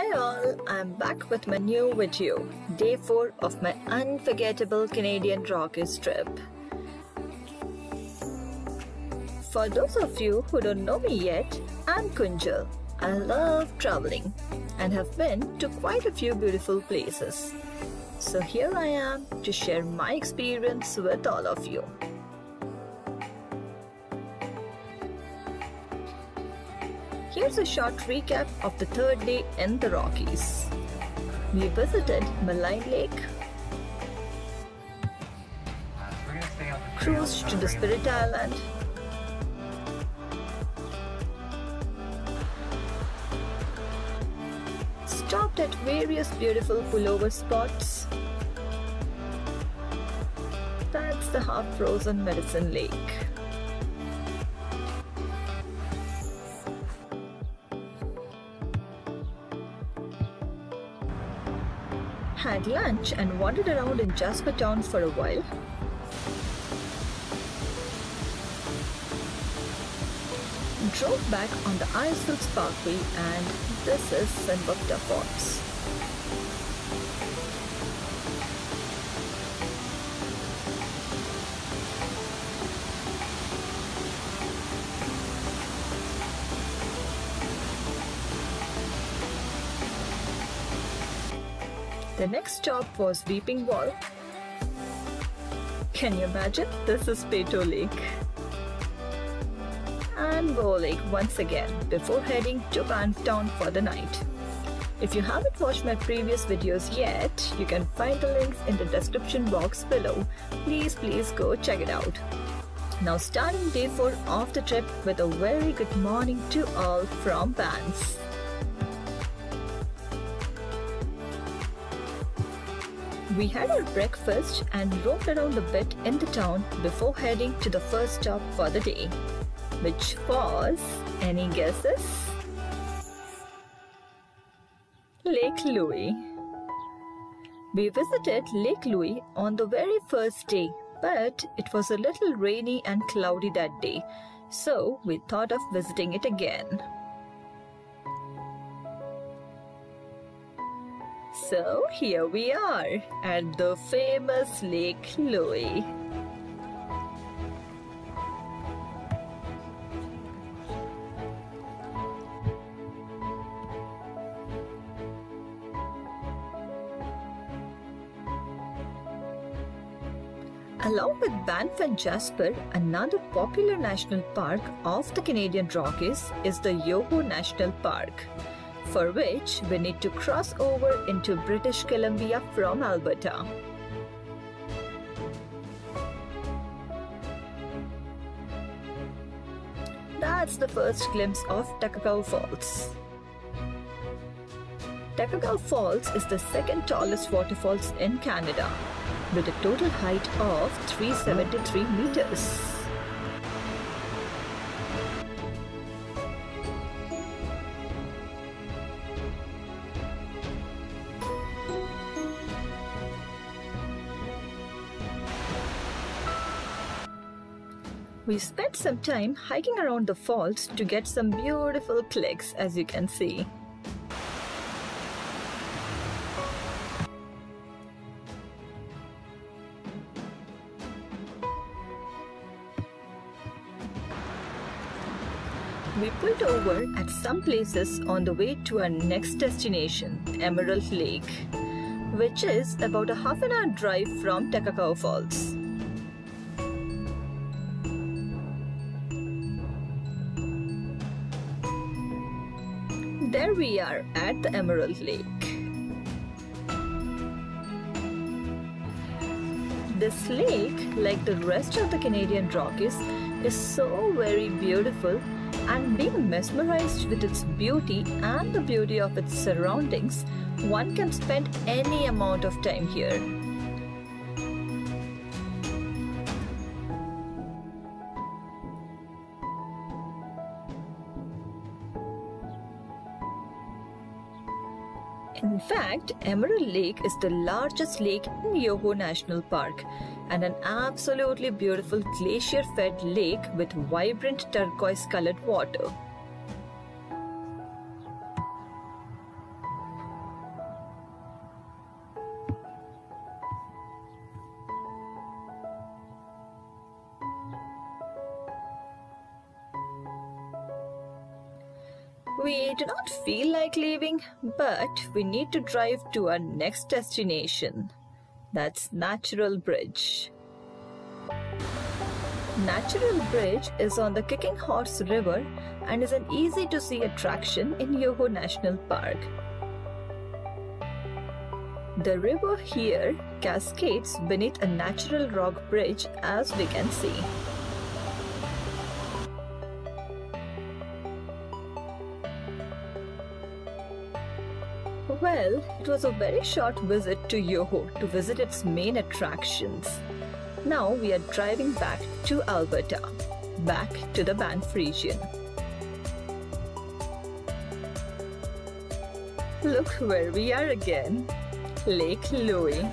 Hi all, I'm back with my new video, day 4 of my unforgettable Canadian Rockies trip. For those of you who don't know me yet, I'm Kunjal. I love traveling and have been to quite a few beautiful places. So here I am to share my experience with all of you. Here's a short recap of the third day in the Rockies. We visited Malay Lake, cruised to the Spirit Island, stopped at various beautiful pullover spots. That's the half-frozen Medicine Lake. Had lunch and wandered around in Jasper Town for a while. Drove back on the Icefield Parkway, and this is Sunwapta Falls. The next stop was Weeping Wall. Can you imagine? This is Peto Lake. And Bow Lake once again before heading to Banff Town for the night. If you haven't watched my previous videos yet, you can find the links in the description box below. Please go check it out. Now starting day 4 of the trip with a very good morning to all from Banff. We had our breakfast and roamed around a bit in the town before heading to the first stop for the day, which was, any guesses? Lake Louise. We visited Lake Louise on the very first day, but it was a little rainy and cloudy that day, so we thought of visiting it again. So here we are at the famous Lake Louise. Along with Banff and Jasper, another popular national park of the Canadian Rockies is the Yoho National Park, for which we need to cross over into British Columbia from Alberta. That's the first glimpse of Takakkaw Falls. Takakkaw Falls is the second tallest waterfalls in Canada, with a total height of 373 meters. We spent some time hiking around the falls to get some beautiful clicks, as you can see. We pulled over at some places on the way to our next destination, Emerald Lake, which is about a half-an-hour drive from Takakkaw Falls. There we are at the Emerald Lake. This lake, like the rest of the Canadian Rockies, is so very beautiful, and being mesmerized with its beauty and the beauty of its surroundings, one can spend any amount of time here. In fact, Emerald Lake is the largest lake in Yoho National Park and an absolutely beautiful glacier-fed lake with vibrant turquoise-colored water. We do not feel like leaving, but we need to drive to our next destination. That's Natural Bridge. Natural Bridge is on the Kicking Horse River and is an easy-to-see attraction in Yoho National Park. The river here cascades beneath a natural rock bridge, as we can see. Well, it was a very short visit to Yoho to visit its main attractions. Now we are driving back to Alberta, back to the Banff region. Look where we are again, Lake Louise.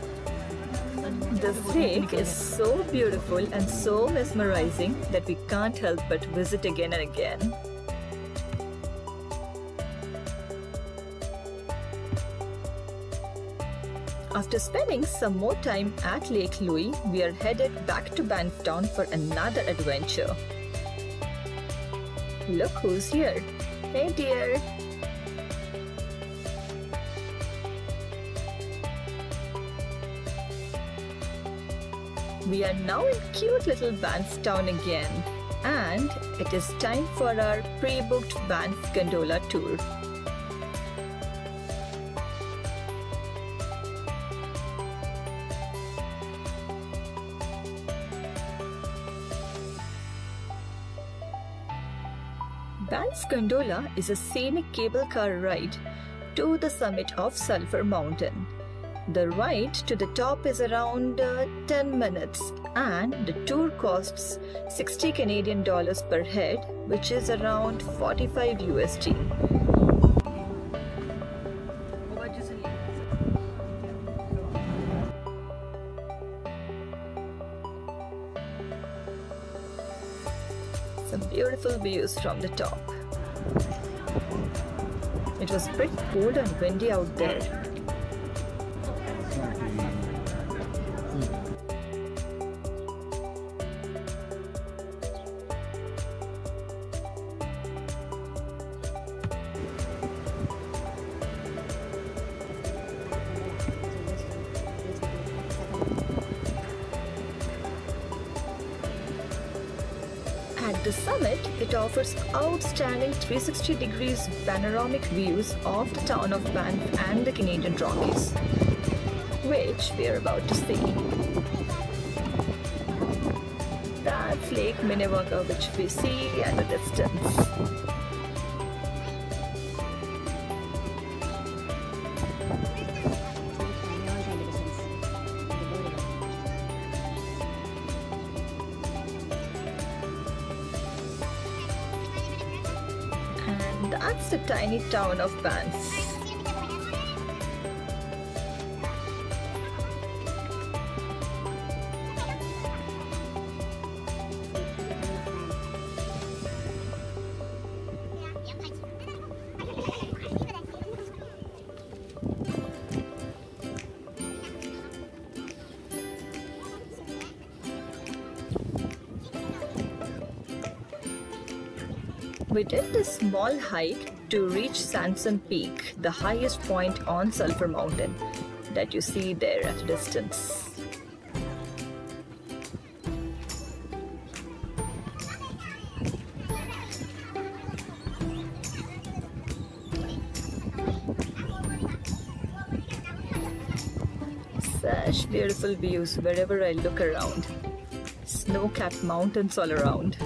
This lake is so beautiful and so mesmerizing that we can't help but visit again and again. After spending some more time at Lake Louise, we are headed back to Banff Town for another adventure. Look who's here. Hey dear. We are now in cute little Banff Town again, and it is time for our pre-booked Banff Gondola tour. Banff Gondola is a scenic cable car ride to the summit of Sulphur Mountain. The ride to the top is around 10 minutes and the tour costs 60 Canadian dollars per head, which is around 45 USD. Some beautiful views from the top. It was pretty cold and windy out there. At the summit, it offers outstanding 360 degrees panoramic views of the town of Banff and the Canadian Rockies, which we are about to see. That's Lake Minnewaga, which we see at a distance. That's the tiny town of Banff. We did this small hike to reach Sanson Peak, the highest point on Sulphur Mountain that you see there at a distance. Such beautiful views wherever I look around. Snow-capped mountains all around.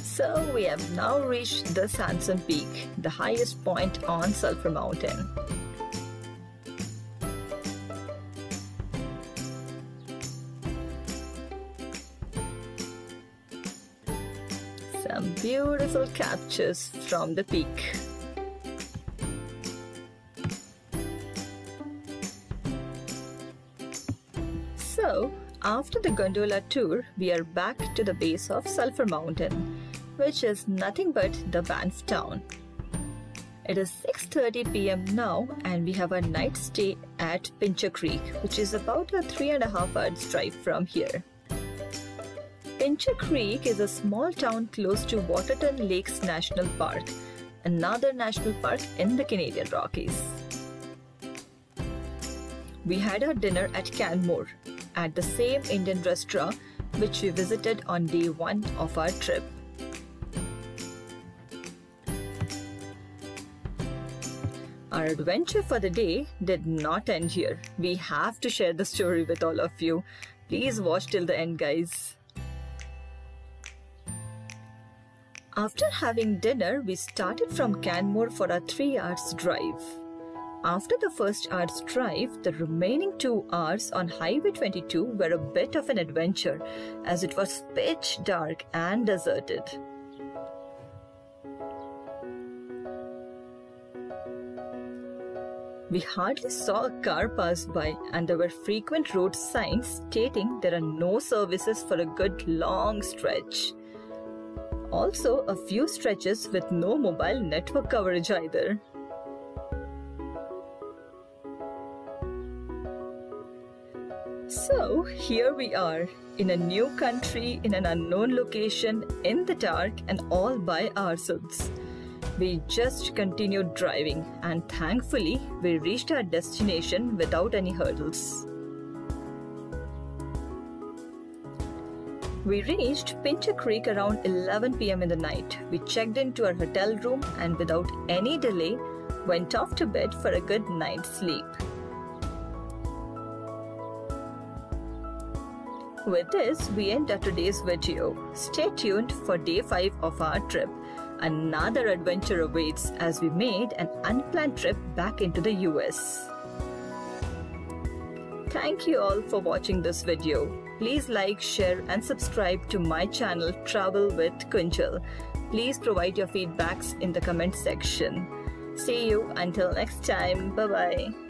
So we have now reached the Sanson Peak, the highest point on Sulphur Mountain. Some beautiful captures from the peak. So, after the gondola tour, we are back to the base of Sulphur Mountain, which is nothing but the Banff town. It is 6:30 p.m. now and we have a night stay at Pincher Creek, which is about a 3.5 hours drive from here. Pincher Creek is a small town close to Waterton Lakes National Park, another national park in the Canadian Rockies. We had our dinner at Canmore, at the same Indian restaurant which we visited on day 1 of our trip. Our adventure for the day did not end here. We have to share the story with all of you. Please watch till the end, guys. After having dinner, we started from Canmore for a 3 hours drive. After the first hour's drive, the remaining 2 hours on Highway 22 were a bit of an adventure as it was pitch dark and deserted. We hardly saw a car pass by and there were frequent road signs stating there are no services for a good long stretch. Also, a few stretches with no mobile network coverage either. So, here we are, in a new country, in an unknown location, in the dark and all by ourselves. We just continued driving and thankfully we reached our destination without any hurdles. We reached Pincher Creek around 11 p.m. in the night. We checked into our hotel room and without any delay went off to bed for a good night's sleep. With this, we end our today's video. Stay tuned for day 5 of our trip. Another adventure awaits as we made an unplanned trip back into the US. Thank you all for watching this video. Please like, share and subscribe to my channel Travel with Kunjal. Please provide your feedbacks in the comment section. See you until next time. Bye-bye.